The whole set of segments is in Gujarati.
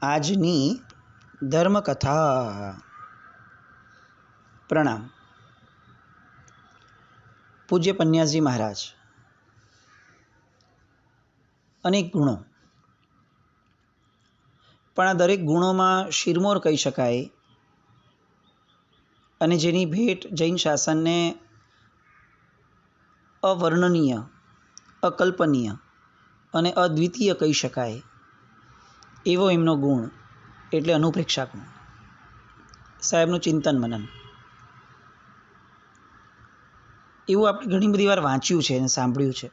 આજની ધર્મકથા. પ્રણામ. પૂજ્ય પન્યાસજી મહારાજ. અનેક ગુણો, પણ આ દરેક ગુણોમાં શિરમોર કહી શકાય અને જેની ભેટ જૈન શાસનને અવર્ણનીય, અકલ્પનીય અને અદ્વિતીય કહી શકાય એવો એમનો ગુણ એટલે અનુપ્રેક્ષા ગુણ. સાહેબનું ચિંતન મનન એવું આપણે ઘણી બધી વાર વાંચ્યું છે અને સાંભળ્યું છે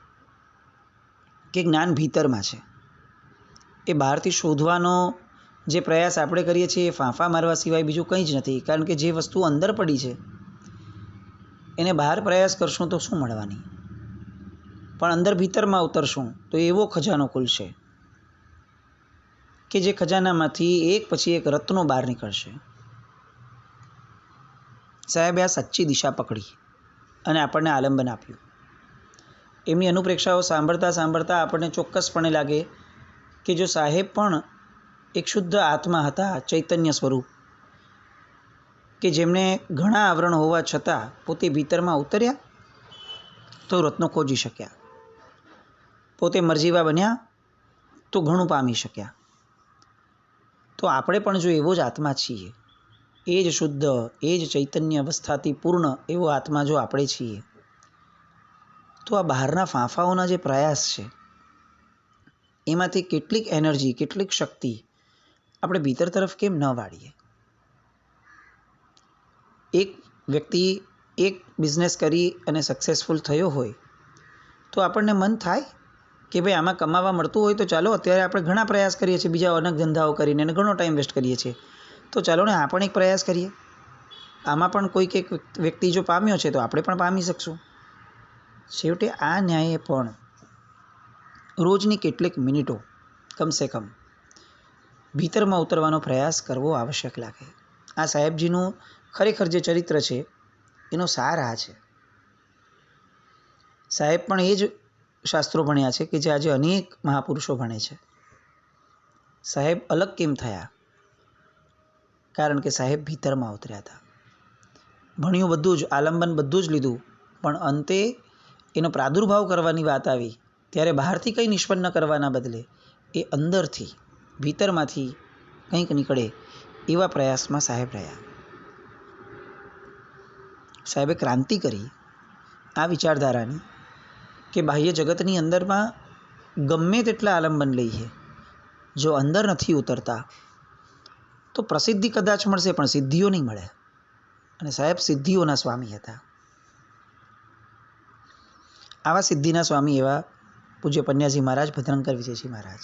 કે જ્ઞાન ભીતરમાં છે. એ બહારથી શોધવાનો જે પ્રયાસ આપણે કરીએ છીએ એ ફાંફા મારવા સિવાય બીજું કંઈ જ નથી. કારણ કે જે વસ્તુ અંદર પડી છે એને બહાર પ્રયાસ કરશું તો શું મળવાની, પણ અંદર ભીતરમાં ઉતરશું તો એવો ખજાનો ખુલશે કે જે ખજાનામાંથી એક પછી એક રત્નો બહાર નીકળશે. સાહેબે આ સચ્ચી દિશા પકડી અને આપણને આલંબન આપ્યું. એમની અનુપ્રેક્ષાઓ સાંભળતા સાંભળતા આપણને ચોક્કસપણે લાગે કે જો સાહેબ પણ એક શુદ્ધ આત્મા હતા, ચૈતન્ય સ્વરૂપ, કે જેમને ઘણા આવરણ હોવા છતાં પોતે ભીતરમાં ઉતર્યા તો રત્નો ખોજી શક્યા, પોતે મરજીવા બન્યા તો ઘણું પામી શક્યા. તો આપણે પણ જો એવો જ આત્મા છીએ, એ જ શુદ્ધ, એ જ ચૈતન્ય અવસ્થાથી પૂર્ણ એવો આત્મા જો આપણે છીએ, તો આ બહારના ફાંફાઓના જે પ્રયાસ છે એમાંથી કેટલીક એનર્જી, કેટલીક શક્તિ આપણે ભીતર તરફ કેમ ન વાળીએ? એક વ્યક્તિ એક બિઝનેસ કરી અને સક્સેસફુલ થયો હોય તો આપણને મન થાય કે ભાઈ આમાં કમાવા મળતું હોય તો ચાલો, અત્યારે આપણે ઘણા પ્રયાસ કરીએ છીએ બીજા અનેક ધંધાઓ કરીને અને ઘણો ટાઈમ વેસ્ટ કરીએ છીએ, તો ચાલો ને આ પણ એક પ્રયાસ કરીએ. આમાં પણ કોઈક એક વ્યક્તિ જો પામ્યો છે તો આપણે પણ પામી શકશું. છેવટે આ ન્યાયે પણ રોજની કેટલીક મિનિટો કમસે કમ ભીતરમાં ઉતરવાનો પ્રયાસ કરવો આવશ્યક લાગે. આ સાહેબજીનું ખરેખર જે ચરિત્ર છે એનો સાર આ છે. સાહેબ પણ એ જ શાસ્ત્રો ભણ્યા છે કે જે આજે અનેક મહાપુરુષો ભણે છે. સાહેબ અલગ કેમ થયા? કારણ કે સાહેબ ભીતરમાં ઉતર્યા હતા. ભણ્યું બધું જ, આલંબન બધું જ લીધું, પણ અંતે એનો પ્રાદુર્ભાવ કરવાની વાત આવી ત્યારે બહારથી કંઈ નિષ્પન્ન કરવાના બદલે એ અંદરથી, ભીતરમાંથી કંઈક નીકળે એવા પ્રયાસમાં સાહેબ રહ્યા. સાહેબે ક્રાંતિ કરી આ વિચારધારાની કે બાહ્ય જગતની અંદરમાં ગમે તેટલા આલંબન લઈએ, જો અંદર નથી ઉતરતા તો પ્રસિદ્ધિ કદાચ મળશે પણ સિદ્ધિઓ નહીં મળે. અને સાહેબ સિદ્ધિઓના સ્વામી હતા. આવા સિદ્ધિના સ્વામી એવા પૂજ્ય પન્યાસજી મહારાજ, ભદ્રંકર વિજયજી મહારાજ.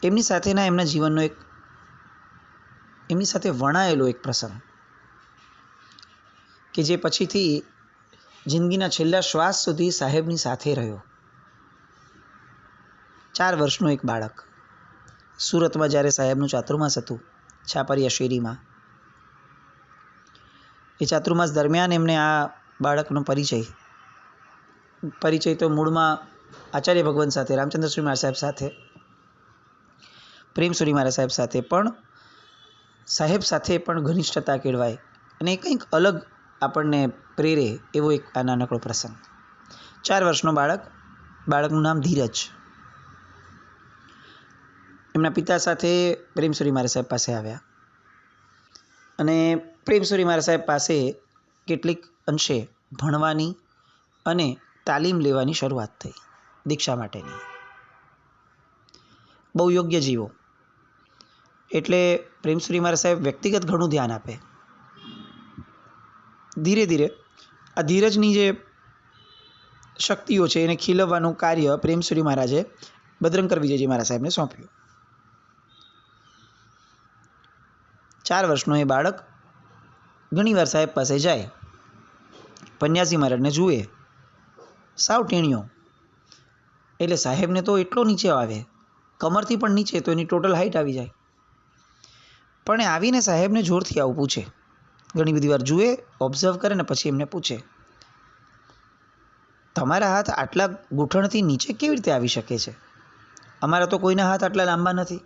એમની સાથેના એમના જીવનનો એમની સાથે વણાયેલો એક પ્રસંગ કે જે પછીથી જિંદગીના છેલ્લા શ્વાસ સુધી સાહેબની સાથે રહ્યો. 4 વર્ષનું એક બાળક સુરતમાં જ્યારે સાહેબનું ચાતુર્માસ હતું, છાપરિયા શેરીમાં, એ ચાતુર્માસ દરમિયાન એમને આ બાળકનો પરિચય તો મૂળમાં આચાર્ય ભગવાન સાથે, રામચંદ્રશ્રી મહારાજ સાહેબ સાથે, પ્રેમસુરી મહારાજ સાહેબ સાથે, પણ સાહેબ સાથે પણ ઘનિષ્ઠતા કેળવાય અને કંઈક અલગ આપણને પ્રેરે એવો એક આ નાનકડો પ્રસંગ. 4 વર્ષનો બાળકનું નામ ધીરજ. એમના પિતા સાથે પ્રેમસુરી મહારાજ સાહેબ પાસે આવ્યા અને પ્રેમસુરી મહારાજ સાહેબ પાસે કેટલીક અંશે ભણવાની અને તાલીમ લેવાની શરૂઆત થઈ, દીક્ષા માટેની. બહુ યોગ્ય જીવો એટલે પ્રેમસુરી મહારાજ સાહેબ વ્યક્તિગત ઘણું ધ્યાન આપે. ધીરે ધીરે આ ધીરજની જે શક્તિઓ છે એને ખીલવવાનું કાર્ય પ્રેમસુરી મહારાજે ભદ્રંકર વિજયજી મહારાજ સાહેબને સોંપ્યું. 4 વર્ષનો એ બાળક ઘણીવાર સાહેબ પાસે જાય, પન્યાસજી મહારાજને જુએ, સાવ ટીણીયો. એટલે સાહેબને તો એટલો નીચે આવે, કમરથી પણ નીચે, તો એની ટોટલ હાઈટ આવી જાય. પણ એ આવીને સાહેબને જોરથી આવું પૂછે. ઘણી બધી વાર જુએ, ઓબ્ઝર્વ કરે ને પછી એમને પૂછે, તમારા હાથ આટલા ગૂંઠણથી નીચે કેવી રીતે આવી શકે છે? અમારા તો કોઈના હાથ આટલા લાંબા નથી.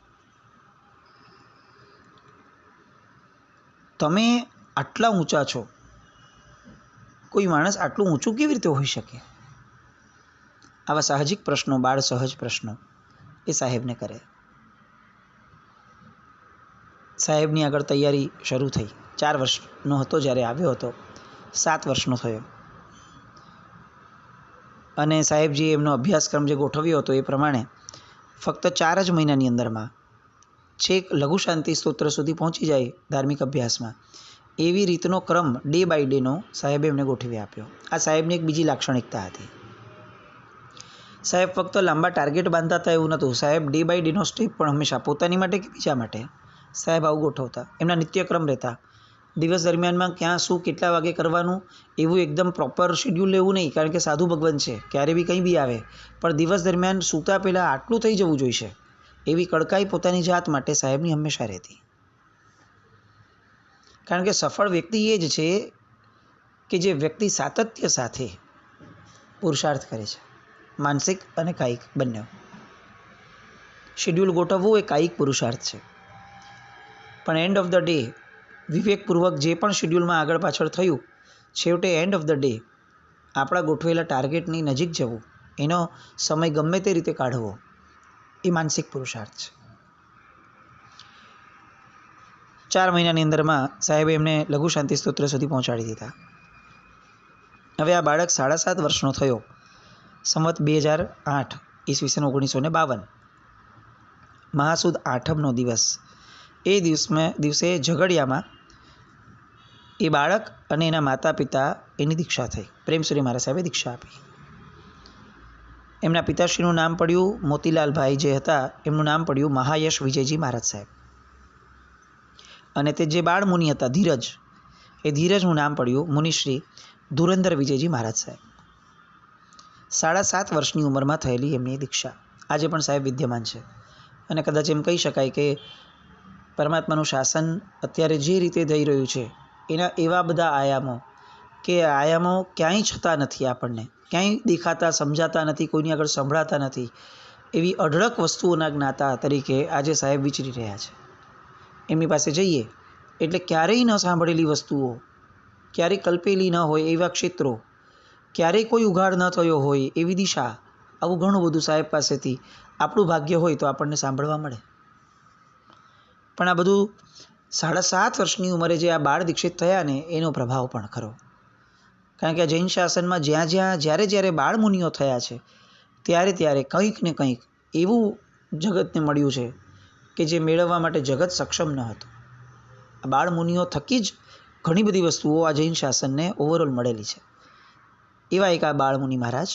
તમે આટલા ઊંચા છો, કોઈ માણસ આટલું ઊંચું કેવી રીતે હોઈ શકે? આવા સાહજિક પ્રશ્નો, બાળ સહજ પ્રશ્નો એ સાહેબને કરે. સાહેબની આગળ તૈયારી શરૂ થઈ. 4 વર્ષનો હતો જ્યારે આવ્યો હતો, 7 વર્ષનો થયો. અને સાહેબજીએ એમનો અભ્યાસક્રમ જે ગોઠવ્યો હતો એ પ્રમાણે ફક્ત 4 જ મહિનાની અંદરમાં છેક લઘુ શાંતિ સ્તોત્ર સુધી પહોંચી જાય ધાર્મિક અભ્યાસમાં, એવી રીતનો ક્રમ ડે બાય ડેનો સાહેબે એમને ગોઠવી આપ્યો. આ સાહેબની એક બીજી લાક્ષણિકતા હતી. સાહેબ ફક્ત લાંબા ટાર્ગેટ બાંધતા હતા એવું નહોતું. સાહેબ ડે બાય ડેનો સ્ટેપ પણ હંમેશા પોતાની માટે કે બીજા માટે સાહેબ આવું ગોઠવતા. એમના નિત્યક્રમ રહેતા. દિવસ દરમિયાનમાં ક્યાં શું કેટલા વાગે કરવાનું એવું એકદમ પ્રોપર શેડ્યુલ લેવું નહીં, કારણ કે સાધુ ભગવાન છે, ક્યારે બી કંઈ બી આવે. પણ દિવસ દરમિયાન સૂતા પહેલાં આટલું થઈ જવું જોઈશે એવી કડકાઈ પોતાની જાત માટે સાહેબની હંમેશા રહેતી. કારણ કે સફળ વ્યક્તિ એ જ છે કે જે વ્યક્તિ સાતત્ય સાથે પુરુષાર્થ કરે છે, માનસિક અને કાયિક બંને. શેડ્યુલ ગોઠવવું એ કાયિક પુરુષાર્થ છે, પણ એન્ડ ઓફ ધ ડે વિવેકપૂર્વક જે પણ શેડ્યુલમાં આગળ પાછળ થયું, છેવટે એન્ડ ઓફ ધ ડે આપણા ગોઠવેલા ટાર્ગેટની નજીક જવું, એનો સમય ગમે તે રીતે કાઢવો, એ માનસિક પુરુષાર્થ છે. 4 મહિનાની અંદરમાં સાહેબે એમને લઘુ શાંતિ સ્તોત્ર સુધી પહોંચાડી દીધા. હવે આ બાળક 7.5 વર્ષનો થયો. સંવત 2008 ઈસવીસન 1952 મહાસુદ આઠમનો દિવસ. એ દિવસે ઝઘડિયામાં એ બાળક અને એના માતા પિતા એની દીક્ષા થઈ. પ્રેમસુરી મહારાજ સાહેબે દીક્ષા આપી. એમના પિતાશ્રીનું નામ પડ્યું મોતીલાલભાઈ જે હતા, એમનું નામ પડ્યું મહાયશ વિજયજી મહારાજ સાહેબ. અને તે જે બાળ મુનિ હતા ધીરજ, એ ધીરજનું નામ પડ્યું મુનિશ્રી ધુરંધર વિજયજી મહારાજ સાહેબ. 7.5 વર્ષની ઉંમરમાં થયેલી એમની દીક્ષા આજે પણ સાહેબ વિદ્યમાન છે. અને કદાચ એમ કહી શકાય કે પરમાત્માનું શાસન અત્યારે જે રીતે થઈ રહ્યું છે એના એવા બધા આયામો કે આયામો ક્યાંય છતાં નથી, આપણને ક્યાંય દેખાતા, સમજાતા નથી, કોઈની આગળ સંભળાતા નથી. એવી અઢળક વસ્તુઓના જ્ઞાતા તરીકે આજે સાહેબ વિચરી રહ્યા છે. એમની પાસે જઈએ એટલે ક્યારેય ન સાંભળેલી વસ્તુઓ, ક્યારેય કલ્પેલી ન હોય એવા ક્ષેત્રો, ક્યારેય કોઈ ઉઘાડ ન થયો હોય એવી દિશા, આવું ઘણું બધું સાહેબ પાસેથી આપણું ભાગ્ય હોય તો આપણને સાંભળવા મળે. પણ આ બધું 7.5 વર્ષની ઉંમરે જે આ બાળ દીક્ષિત થયા ને એનો પ્રભાવ પણ ખરો. કારણ કે આ જૈન શાસનમાં જ્યારે બાળ મુનિઓ થયા છે ત્યારે કંઈક ને કંઈક એવું જગતને મળ્યું છે કે જે મેળવવા માટે જગત સક્ષમ ન હતું. આ બાળ મુનિઓ થકી જ ઘણી બધી વસ્તુઓ આ જૈન શાસનને ઓવરઓલ મળેલી છે. એવા એક આ બાળ મુનિ મહારાજ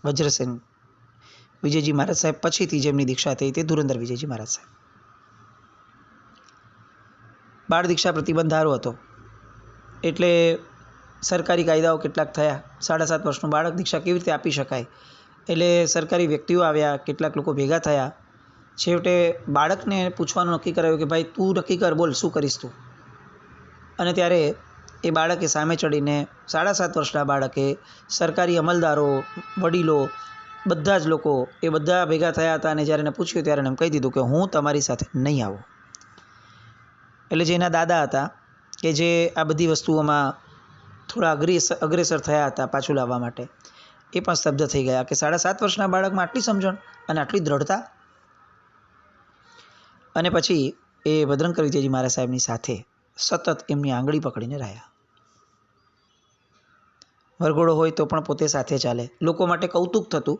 વજ્રસેન વિજયજી મહારાજ સાહેબ પછીથી જેમની દીક્ષા થઈ તે ધુરંધર વિજયજી મહારાજ સાહેબ. બાળ દીક્ષા પ્રતિબંધારો હતો એટલે સરકારી કાયદાઓ કેટલાક થયા. 7.5 વર્ષનું બાળક દીક્ષા કેવી રીતે આપી શકાય, એટલે સરકારી વ્યક્તિઓ આવ્યા, કેટલાક લોકો ભેગા થયા. છેવટે બાળકને પૂછવાનું નક્કી કરાયું કે ભાઈ તું નક્કી કર, બોલ શું કરીશ તું. અને ત્યારે એ બાળકે સામે ચડીને 7.5 વર્ષના બાળકે સરકારી અમલદારો, વડીલો, બધા જ લોકો એ બધા ભેગા થયા હતા. અને જ્યારે એને પૂછ્યું ત્યારે એમ કહી દીધું કે હું તમારી સાથે નહીં આવું. એટલે જે એના દાદા હતા કે જે આ બધી વસ્તુઓમાં થોડા અગ્રેસર થયા હતા પાછું લાવવા માટે, એ પણ સ્તબ્ધ થઈ ગયા કે 7.5 વર્ષના બાળકમાં આટલી સમજણ અને આટલી દ્રઢતા. અને પછી એ ભદ્રંકર વિજયજી મહારાજ સાહેબની સાથે સતત એમની આંગળી પકડીને રહ્યા. વરઘોડો હોય તો પણ પોતે સાથે ચાલે. લોકો માટે કૌતુક થતું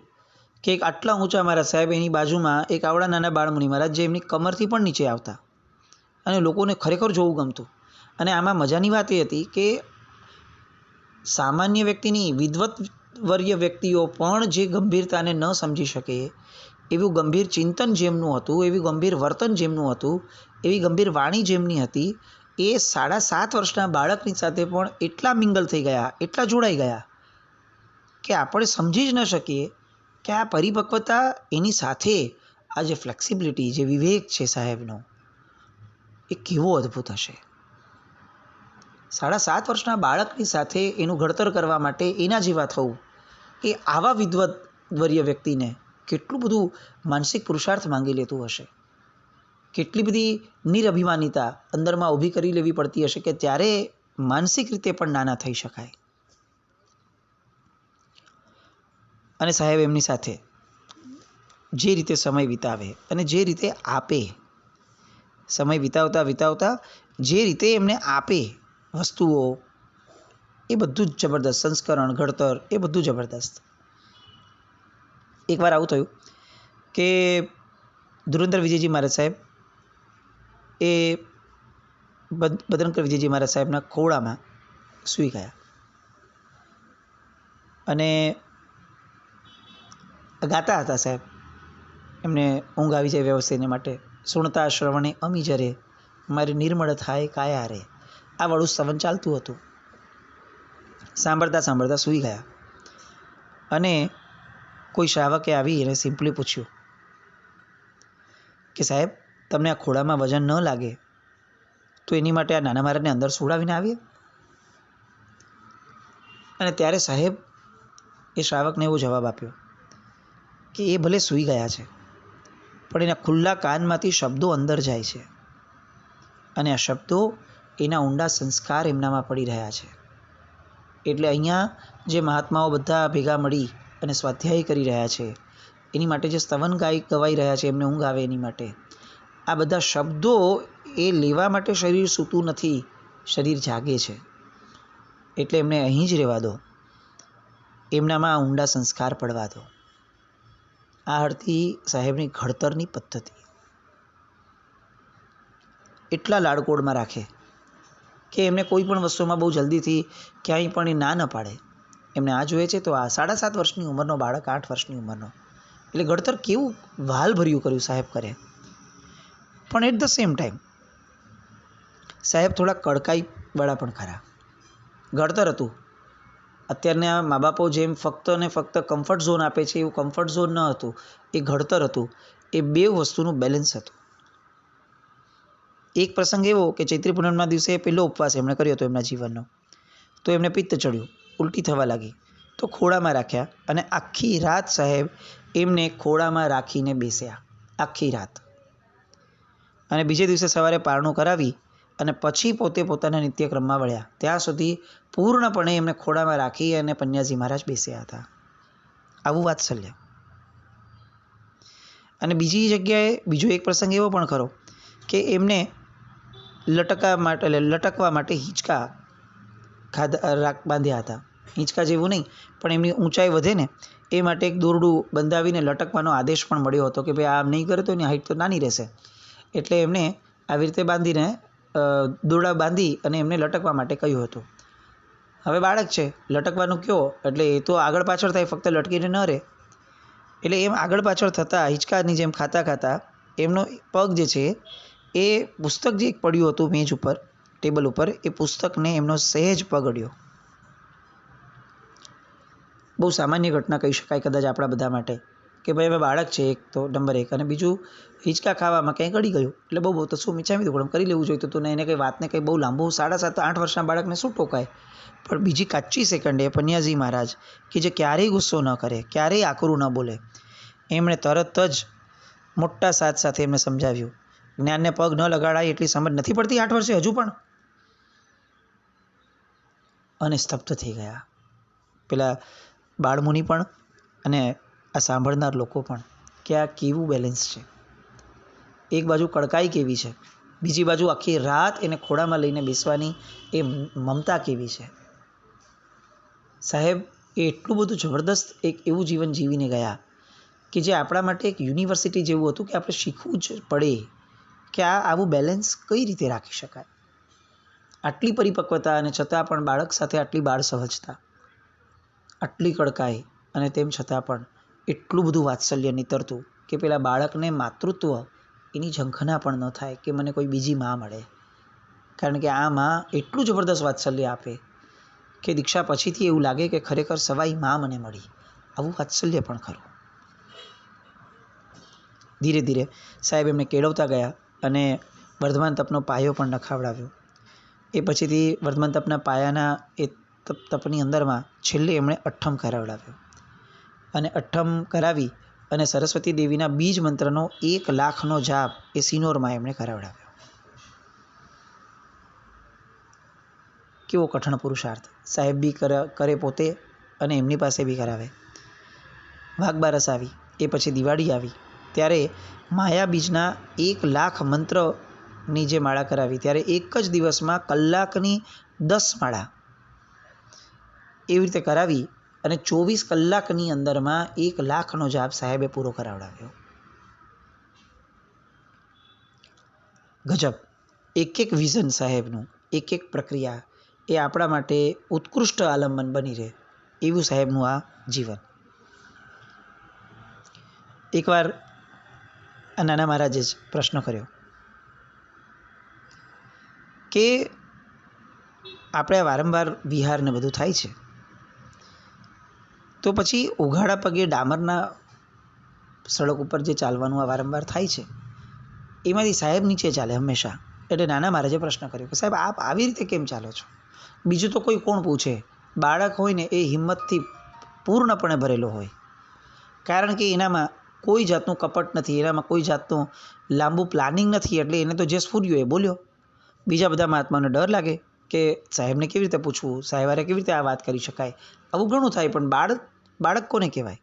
કે એક આટલા ઊંચા મહારાજ સાહેબ, એની બાજુમાં એક આવડા નાના બાળમુનિ મહારાજ જે એમની કમરથી પણ નીચે આવતા, અને લોકોને ખરેખર જોવું ગમતું. અને આમાં મજાની વાત એ હતી કે સામાન્ય વ્યક્તિની, વિદ્વત્વર્ય વ્યક્તિઓ પણ જે ગંભીરતાને ન સમજી શકે એવું ગંભીર ચિંતન જેમનું હતું, એવી ગંભીર વર્તન જેમનું હતું, એવી ગંભીર વાણી જેમની હતી, એ 7.5 વર્ષના બાળકની સાથે પણ એટલા મિંગલ થઈ ગયા, એટલા જોડાઈ ગયા કે આપણે સમજી જ ન શકીએ કે આ પરિપક્વતા, એની સાથે આ જે ફ્લેક્સિબિલિટી, જે વિવેક છે સાહેબનો, એ કેવો અદ્ભુત હશે. 7.5 વર્ષના બાળકની સાથે એનું ઘડતર કરવા માટે એના જેવા થવું, એ આવા વિદ્વત્વર્ય વ્યક્તિને કેટલું બધું માનસિક પુરુષાર્થ માંગી લેતું હશે. કેટલી બધી નિરઅભિમાનિતા અંદરમાં ઊભી કરી લેવી પડતી હશે કે ત્યારે માનસિક રીતે પણ નાના થઈ શકાય. અને સાહેબ એમની સાથે જે રીતે સમય વિતાવે અને જે રીતે આપે, સમય વિતાવતા જે રીતે એમને આપે વસ્તુઓ, એ બધું જ જબરદસ્ત. સંસ્કરણ, ઘડતર, એ બધું જબરદસ્ત. એકવાર આવું થયું કે ધુરંધર વિજયજી મહારાજ સાહેબ એ બદરંકર વિજયજી મહારાજ સાહેબના ખોળામાં સૂઈ ગયા અને ગાતા હતા સાહેબ. એમને ઊંઘ આવી જાય વ્યવસ્થિત માટે. સુણતા શ્રવણે અમી જરે, મારી નિર્મળ થાય કાયા રે, આ વાળું સ્તવન ચાલતું હતું. સાંભળતા સૂઈ ગયા અને કોઈ શ્રાવકે આવી એને સિમ્પલી પૂછ્યું કે સાહેબ તમને આ ખોળામાં વજન ન લાગે તો એની માટે આ નાના મહારાજને અંદર સુવડાવીને આવીએ. અને ત્યારે સાહેબ એ શ્રાવકને એવો જવાબ આપ્યો કે એ ભલે સૂઈ ગયા છે પણ એના ખુલ્લા કાનમાંથી શબ્દો અંદર જાય છે અને આ શબ્દો એના ઊંડા સંસ્કાર એમનામાં પડી રહ્યા છે. એટલે અહીંયા જે મહાત્માઓ બધા ભેગા મળી અને સ્વાધ્યાય કરી રહ્યા છે, એની માટે જે સ્તવન ગવાઈ રહ્યા છે, એમને ઊંઘ આવે એની માટે, આ બધા શબ્દો એ લેવા માટે શરીર સૂતું નથી, શરીર જાગે છે. એટલે એમને અહીં જ રહેવા દો, એમનામાં ઊંડા સંસ્કાર પડવા દો. આ હતી સાહેબની ઘડતરની પદ્ધતિ. એટલા લાડકોડમાં રાખે કે એમને કોઈ પણ વસ્તુમાં બહુ જલ્દીથી ક્યાંય પણ એ ના ન પાડે. એમને આ જોઈએ છે તો આ 7.5 વર્ષની ઉંમરનો બાળક, 8 વર્ષની ઉંમરનો, એટલે ઘડતર કેવું વાલભર્યું કર્યું સાહેબ કરે. પણ એટ ધ સેમ ટાઈમ સાહેબ થોડા કડકાઈવાળા પણ ખરા. ઘડતર હતું. અત્યારના મા બાપો જેમ ફક્ત ને ફક્ત કમ્ફર્ટ ઝોન આપે છે એવું કમ્ફર્ટ ઝોન ન હતું, એ ઘડતર હતું. એ બે વસ્તુનું બેલેન્સ હતું. એક પ્રસંગ એવો કે ચૈત્રી પૂનમના દિવસે પહેલો ઉપવાસ એમણે કર્યો હતો એમના જીવનનો. તો એમને પિત્ત ચડ્યું, ઉલટી થવા લાગી, તો ખોળામાં રાખ્યા અને આખી રાત સાહેબ એમને ખોળામાં રાખીને બેસ્યા, આખી રાત. અને બીજે દિવસે સવારે પારણું કરાવી અને પછી પોતે પોતાના નિત્યક્રમમાં વળ્યા. ત્યાં સુધી પૂર્ણપણે એમને ખોળામાં રાખી અને પન્યાજી મહારાજ બેસ્યા હતા. આવું વાત્સલ્ય. અને બીજી જગ્યાએ બીજો એક પ્રસંગ એવો પણ ખરો કે એમને લટકવા માટે હિંચકા બાંધ્યા હતા. હિંચકા જેવું નહીં, પણ એમની ઊંચાઈ વધે ને એ માટે એક દોરડું બંધાવીને લટકવાનો આદેશ પણ મળ્યો હતો કે ભાઈ આમ નહીં કરે તો એની હાઈટ તો નાની રહેશે. એટલે એમને આવી રીતે બાંધીને દોરડા બાંધી અને એમને લટકવા માટે કહ્યું હતું. હવે બાળક છે, લટકવાનું કહો એટલે એ તો આગળ પાછળ થાય, ફક્ત લટકીને ન રહે. એટલે એમ આગળ પાછળ થતાં હિંચકાની જેમ ખાતા એમનો પગ જે છે એ પુસ્તક જે એક પડ્યું હતું મેજ ઉપર, ટેબલ ઉપર, એ પુસ્તકને એમનો સહેજ પગ અડ્યો. બહુ સામાન્ય ઘટના કહી શકાય કદાચ આપણા બધા માટે કે ભાઈ હવે બાળક છે એક તો નંબર 1, અને બીજું હિંચકા ખાવામાં કંઈક અડી ગયું. એટલે બહુ તો શું મિચાવી દઉં, પણ કરી લેવું જોઈતું હતું ને એને કંઈ વાતને કંઈ બહુ લાંબુ 7.5-8 વર્ષના બાળકને શું ટોકાય. પણ બીજી કાચી સેકન્ડે પન્યાજી મહારાજ કે જે ક્યારેય ગુસ્સો ન કરે, ક્યારેય આકરું ન બોલે, એમણે તરત જ મોટા સાથ સાથે એમને સમજાવ્યું. જ્ઞાનને પગ ન લગાડાય એટલી સમજ નથી પડતી 8 વર્ષે હજુ પણ. અને સ્તબ્ધ થઈ ગયા પેલા બાળમુનિ પણ અને આ સાંભળનાર લોકો પણ કે આ કેવું બેલેન્સ છે. એક બાજુ કડકાઈ કેવી છે, બીજી બાજુ આખી રાત એને ખોળામાં લઈને બેસવાની એ મમતા કેવી છે. સાહેબ એ એટલું બધું જબરદસ્ત એક એવું જીવન જીવીને ગયા કે જે આપણા માટે એક યુનિવર્સિટી જેવું હતું કે આપણે શીખવું જ પડે કે આવું બેલેન્સ કઈ રીતે રાખી શકાય. આટલી પરિપક્વતા અને છતાં પણ બાળક સાથે આટલી બાળ સહજતા, આટલી કડકાઈ, અને તેમ છતાં પણ એટલું બધું વાત્સલ્ય નીતરતું કે પેલા બાળકને માતૃત્વ એની ઝંખના પણ ન થાય કે મને કોઈ બીજી માં મળે. કારણ કે આ માં એટલું જબરદસ્ત વાત્સલ્ય આપે કે દીક્ષા પછીથી એવું લાગે કે ખરેખર સવાઈ માં મને મળી. આવું વાત્સલ્ય પણ ખરું. ધીરે ધીરે સાહેબ એમને કેળવતા ગયા અને વર્ધમાન તપનો પાયો પણ નખાવડાવ્યો. એ પછીથી વર્ધમાન તપના પાયાના એ તપની અંદરમાં છેલ્લે એમણે અઠ્ઠમ કરાવડાવ્યો. અને અઠ્ઠમ કરાવી અને સરસ્વતી દેવીના બીજ મંત્રનો 1,00,000નો જાપ એ સિનોરમાં એમણે કરાવડાવ્યો. કેવો કઠણ પુરુષાર્થ! સાહેબ બી કરે પોતે અને એમની પાસે બી કરાવે. વાઘબારસ આવી, એ પછી દિવાળી આવી, ત્યારે માયા બીજના 1,00,000 મંત્રની જે માળા કરાવી, ત્યારે એક જ દિવસમાં કલાકની 10 માળા એવી રીતે કરાવી અને 24 કલાકની અંદરમાં 1,00,000નો જાપ સાહેબે પૂરો કરાવડાવ્યો. ગજબ! એક એક વિઝન સાહેબનું, એક એક પ્રક્રિયા એ આપણા માટે ઉત્કૃષ્ટ આલંબન બની રહે એવું સાહેબનું આ જીવન. એકવાર આ નાના મહારાજે જ પ્રશ્ન કર્યો કે આપણે વારંવાર વિહાર ને બધું થાય છે, તો પછી ઉઘાડા પગે ડામરના સડક ઉપર જે ચાલવાનું આ વારંવાર થાય છે, એમાંથી સાહેબ નીચે ચાલે હંમેશા. એટલે નાના મહારાજે પ્રશ્ન કર્યો કે સાહેબ આપ આવી રીતે કેમ ચાલો છો? બીજું તો કોઈ કોણ પૂછે? બાળક હોય ને એ હિંમતથી પૂર્ણપણે ભરેલો હોય, કારણ કે એનામાં કોઈ જાતનું કપટ નથી, એનામાં કોઈ જાતનું લાંબુ પ્લાનિંગ નથી. એટલે એને તો જે સ્ફૂર્યું એ બોલ્યો. બીજા બધા મહાત્માઓને ડર લાગે કે સાહેબને કેવી રીતે પૂછવું, સાહેબારે કેવી રીતે આ વાત કરી શકાય, આવું ઘણું થાય. પણ બાળક કોને કહેવાય?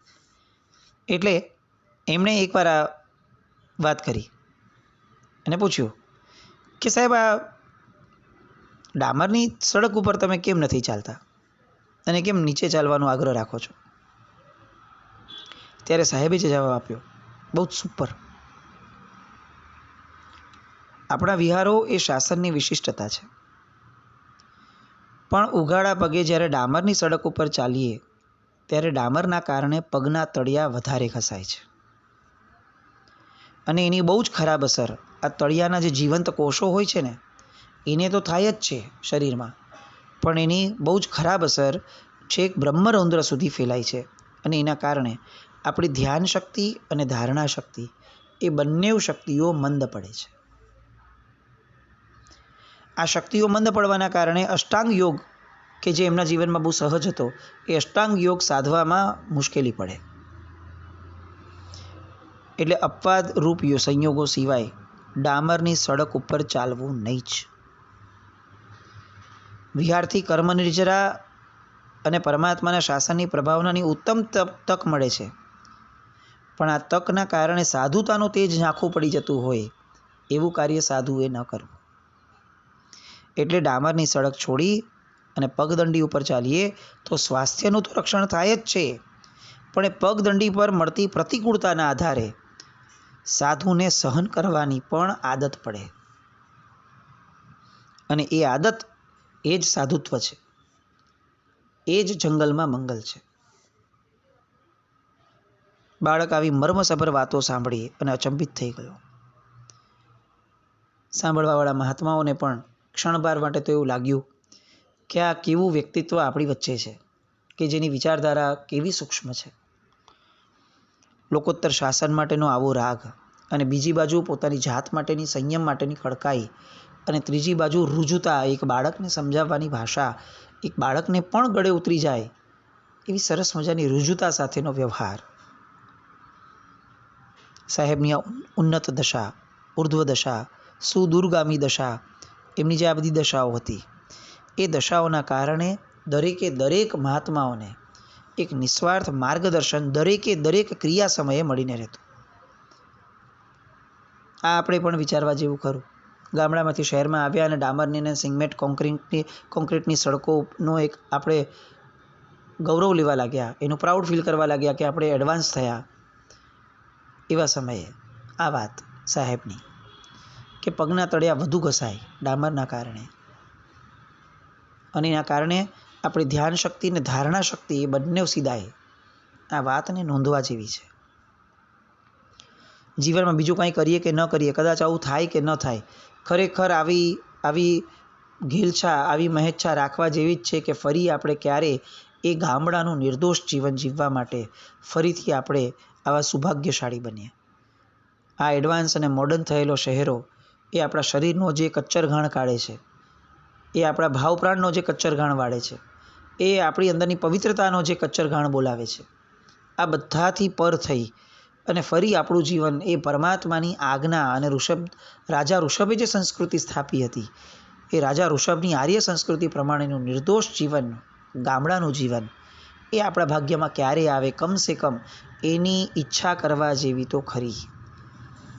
એટલે એમણે એકવાર આ વાત કરી અને પૂછ્યું કે સાહેબ આ ડામરની સડક ઉપર તમે કેમ નથી ચાલતા અને કેમ નીચે ચાલવાનો આગ્રહ રાખો છો? ત્યારે સાહેબે જે જવાબ આપ્યો, બહુ જ સુપર. આપણા વિહારો એ શાસનની વિશિષ્ટતા છે, પણ ઉઘાડા પગે જ્યારે ડામરની સડક ઉપર ચાલીએ ત્યારે ડામરના કારણે પગના તળિયા વધારે ઘસાય છે અને એની બહુ જ ખરાબ અસર આ તળિયાના જે જીવંત કોષો હોય છે ને એને તો થાય જ છે શરીરમાં, પણ એની બહુ જ ખરાબ અસર છેક બ્રહ્મરૌદ્ર સુધી ફેલાય છે અને એના કારણે આપણી ધ્યાન શક્તિ અને ધારણા શક્તિ એ બંને શક્તિઓ મંદ પડે છે. આ શક્તિઓ મંદ પડવાના કારણે અષ્ટાંગ યોગ કે જે એમના જીવનમાં બહુ સહજ હતો, એ અષ્ટાંગ યોગ સાધવામાં મુશ્કેલી પડે. એટલે અપવાદ રૂપ સંયોગો સિવાય ડામરની સડક ઉપર ચાલવું નહીં જ. વિહારથી કર્મ નિર્જરા અને પરમાત્માના શાસનની પ્રભાવનાની ઉત્તમ તક મળે છે, પણ આ તકના કારણે સાધુતાનું તેજ ઝાંખું પડી જતું હોય એવું કાર્ય સાધુએ ન કરવું. એટલે ડામરની સડક છોડી અને પગદંડી ઉપર ચાલીએ તો સ્વાસ્થ્યનું તો રક્ષણ થાય જ છે, પણ એ પગદંડી પર મળતી પ્રતિકૂળતાના આધારે સાધુને સહન કરવાની પણ આદત પડે અને એ આદત એ જ સાધુત્વ છે, એ જ જંગલમાં મંગલ છે. બાળક આવી મર્મસભર વાતો સાંભળી અને અચંબિત થઈ ગયો. સાંભળવાવાળા મહાત્માઓને પણ ક્ષણભર માટે તો એવું લાગ્યું કે આ કેવું વ્યક્તિત્વ આપણી વચ્ચે છે કે જેની વિચારધારા કેવી સૂક્ષ્મ છે. લોકોત્તર શાસન માટેનો આવો રાગ અને બીજી બાજુ પોતાની જાત માટેની સંયમ માટેની કડકાઈ અને ત્રીજી બાજુ રુજુતા, એક બાળકને સમજાવવાની ભાષા એક બાળકને પણ ગળે ઉતરી જાય એવી સરસ મજાની રુજુતા સાથેનો વ્યવહાર. સાહેબની આ ઉન્નત દશા, ઉર્ધ્વ દશા, સુદૂરગામી દશા, એમની જે આ બધી દશાઓ હતી એ દશાઓના કારણે દરેકે દરેક મહાત્માઓને એક નિસ્વાર્થ માર્ગદર્શન દરેકે દરેક ક્રિયા સમયે મળીને રહેતું. આ આપણે પણ વિચારવા જેવું ખરું. ગામડામાંથી શહેરમાં આવ્યા અને ડામરની અને સિમેન્ટ કોન્ક્રીટની સડકોનો એક આપણે ગૌરવ લેવા લાગ્યા, એનું પ્રાઉડ ફીલ કરવા લાગ્યા કે આપણે એડવાન્સ થયા. એવા સમયે આ વાત સાહેબની કે પગના તળિયા વધુ ઘસાય ડામરના કારણે, અને એના કારણે આપણી ધ્યાન શક્તિ અને ધારણા શક્તિ એ બંને સીધાય. આ વાતને નોંધવા જેવી છે. જીવનમાં બીજું કાંઈ કરીએ કે ન કરીએ, કદાચ આવું થાય કે ન થાય, ખરેખર આવી ઘેલછા, આવી મહેચ્છા રાખવા જેવી જ છે કે ફરી આપણે ક્યારે એ ગામડાનું નિર્દોષ જીવન જીવવા માટે ફરીથી આપણે આવા સૌભાગ્યશાળી બનીએ. આ એડવાન્સ અને મોડર્ન થયેલો શહેરો એ આપણા શરીરનો જે કચ્ચરઘાણ કાઢે છે, એ આપણા ભાવપ્રાણનો જે કચ્ચરઘાણ વાળે છે, એ આપણી અંદરની પવિત્રતાનો જે કચ્ચરઘાણ બોલાવે છે, આ બધાથી પર થઈ અને ફરી આપણું જીવન એ પરમાત્માની આજ્ઞા અને રાજા ઋષભે જે સંસ્કૃતિ સ્થાપી હતી એ રાજા ઋષભની આર્ય સંસ્કૃતિ પ્રમાણેનું નિર્દોષ જીવન, ગામડાનું જીવન એ આપણા ભાગ્યમાં ક્યારે આવે? કમસે કમ એની ઈચ્છા કરવા જેવી તો ખરી.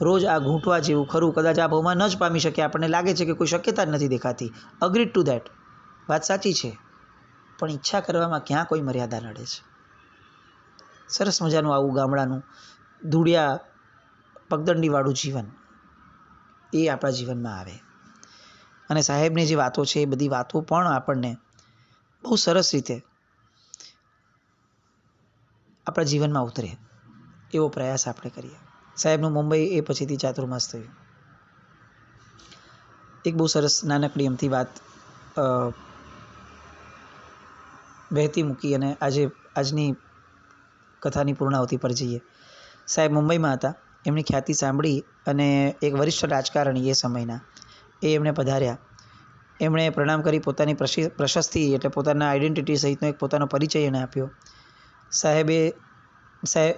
રોજ આ ઘૂંટવા જેવું ખરું. કદાચ આ ભાવમાં ન જ પામી શકે, આપણને લાગે છે કે કોઈ શક્યતા જ નથી દેખાતી. અગ્રીડ ટુ ધેટ, વાત સાચી છે, પણ ઈચ્છા કરવામાં ક્યાં કોઈ મર્યાદા નડે છે? સરસ મજાનું આવું ગામડાનું ધૂળિયા પગદંડીવાળું જીવન એ આપણા જીવનમાં આવે. અને સાહેબની જે વાતો છે એ બધી વાતો પણ આપણને બહુ સરસ રીતે આપણા જીવનમાં ઉતરે એવો પ્રયાસ આપણે કરીએ. સાહેબનું મુંબઈ એ પછીથી ચાતુર્માસ થયું. એક બહુ સરસ નાનકડી એમથી વાત વહેતી મૂકી અને આજની કથાની પૂર્ણાવતિ પર જઈએ. સાહેબ મુંબઈમાં હતા. એમની ખ્યાતિ સાંભળી અને એક વરિષ્ઠ રાજકારણી એ સમયના એમણે પધાર્યા. એમણે પ્રણામ કરી પોતાની પ્રશસ્તિ એટલે પોતાના આઈડેન્ટિટી સહિતનો એક પોતાનો પરિચય એણે આપ્યો.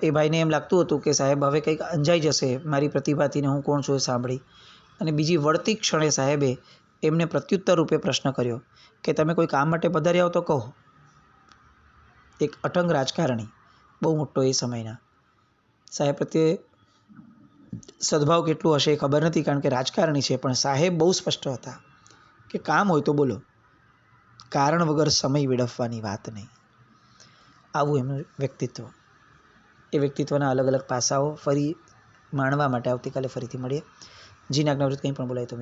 એ ભાઈને એમ લાગતું હતું કે સાહેબ હવે કંઈક અંજાઈ જશે મારી પ્રતિભાથી ને હું કોણ છું એ સાંભળી. અને બીજી વળતી ક્ષણે સાહેબે એમને પ્રત્યુત્તર રૂપે પ્રશ્ન કર્યો કે તમે કોઈ કામ માટે પધાર્યા હો તો કહો. એક અટંગ રાજકારણી, બહુ મોટો એ સમયના. સાહેબ પ્રત્યે સદભાવ કેટલું હશે એ ખબર નથી, કારણ કે રાજકારણી છે, પણ સાહેબ બહુ સ્પષ્ટ હતા કે કામ હોય તો બોલો, કારણ વગર સમય વેડફવાની વાત નહીં. આવું એમનું વ્યક્તિત્વ. એ વ્યક્તિત્વના અલગ અલગ પાસાઓ ફરી માણવા માટે આવતીકાલે ફરીથી મળીએ. જીના જ્ઞાવૃત કંઈ પણ બોલાય તો